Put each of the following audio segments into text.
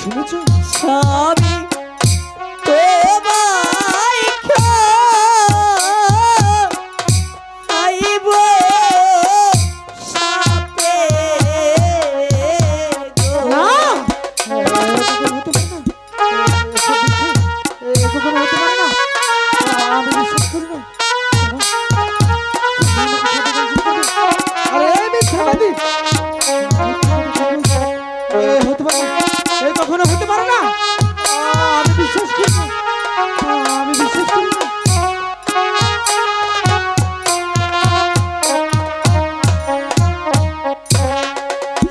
শুনেছো? স্বামী তোমায় খাইব সাথে গো। না কখনো হতে পারে না, আমি বিশ্বাস করি না। আরে মিথ্যাবাদী, হতে পারে না, কখনো হতে পারে না, আমি বিশ্বাস করি না, আমি বিশ্বাস করি না।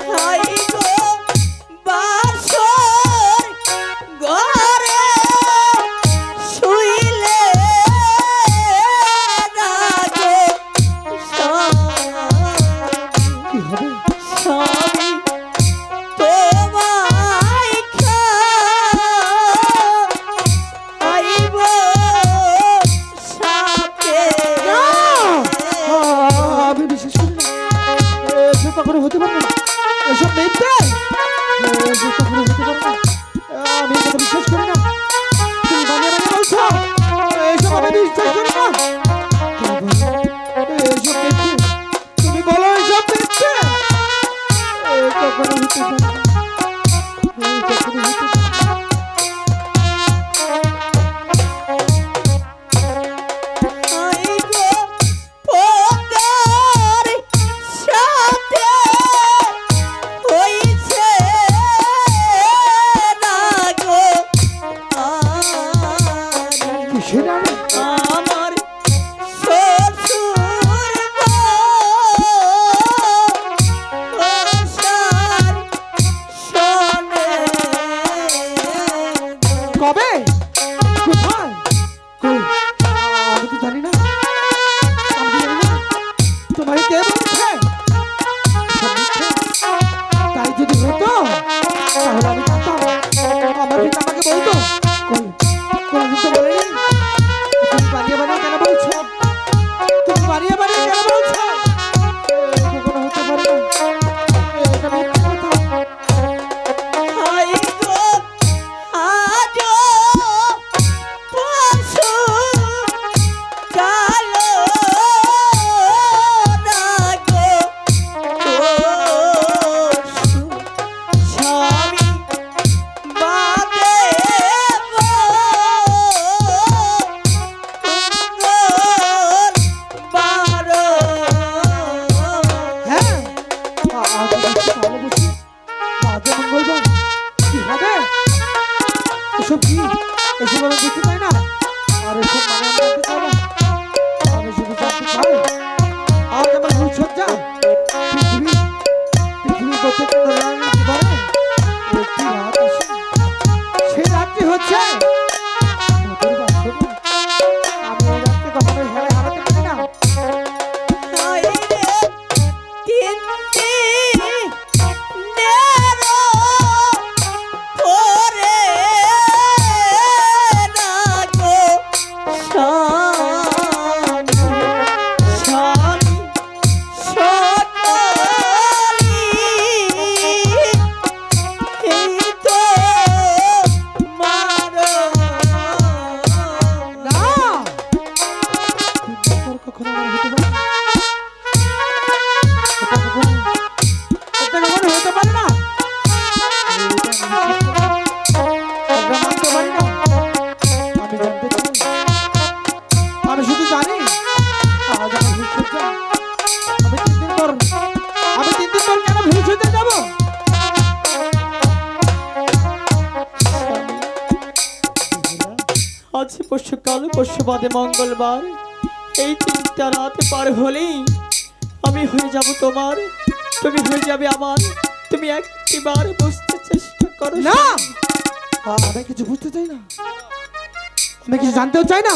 খাইব বাসর ঘরে শুইলে না গো কি হবে? স্বামী তোমায় খাইব সাথে। না, আমি বিশ্বাস করি না, এসব কখনো হতে পারে না, এসব মিথ্যে, এসব কখনো হতে পারে না, আমি এটা বিশ্বাস করি না। তুমি বানিয়ে বানিয়ে বলছো, এসব আমি বিশ্বাস করি না। এসব মিথ্যে, তুমি বলো এসব মিথ্যে, কখনো হতে পারে না, কখনো হতে পারে না। খাইব পদার সাথে হইছে না গো কিসের আলো? আমার শ্বশুর বসার শোনে কবে? কোথায়? কই? আমি তো জানি না, আমি তো জানি না, তোমায় কে বলছে? সব মিথ্যে। তাই যদি হতো তাহলে আমি জানতাম, আমার পিতা আমাকে বলতো। কই? কোনদিন তো বলেনি। তুমি বানিয়ে বানিয়ে কেন বলছো? তুমি বানিয়ে বানিয়ে কেন বলছো? কখনো হতে পারে না, এটা মিথ্যে কথা। খাইব আজো পশু কালো না গো পশু স্বামী বাদে বারো হ্যাঁ, আজ দেখছি ভালোবাসি, আজও মঙ্গলবার, কি হবে? এসব কি? এসব আমি বুঝতে চাই না, আর এসব মানে আমি জানতে চাই না। আমি শুধু জানতে চাই, আজ আমার ভূসজ্জা পৃথিবীর প্রত্যেকটা নারীর জীবনে একটি রাত আসে, সেই রাতটি হচ্ছে মধুর বাসন্তী। আমি এই রাতকে কখনোই হারাতে পারি না। না, কখনো আমার হতে পারে না, এটা কখনো হতে পারে না, এটা মানতে পারি না। আমি জানতে চাই, আমি শুধু জানি আজ আমার ভূসজ্জা, আমি 3 দিন পর কেন ভূসজ্জা যাবো? আজ পরশু কাল পরশু বাদে মঙ্গলবার, এই 3টা রাত পার হলেই আমি হয়ে যাব তোমার, তুমি হয়ে যাবে আমার। তুমি একটিবার বুঝতে চেষ্টা করো। না, আমি কিছু বুঝতে চাই না, আমি কিছু জানতেও চাই না।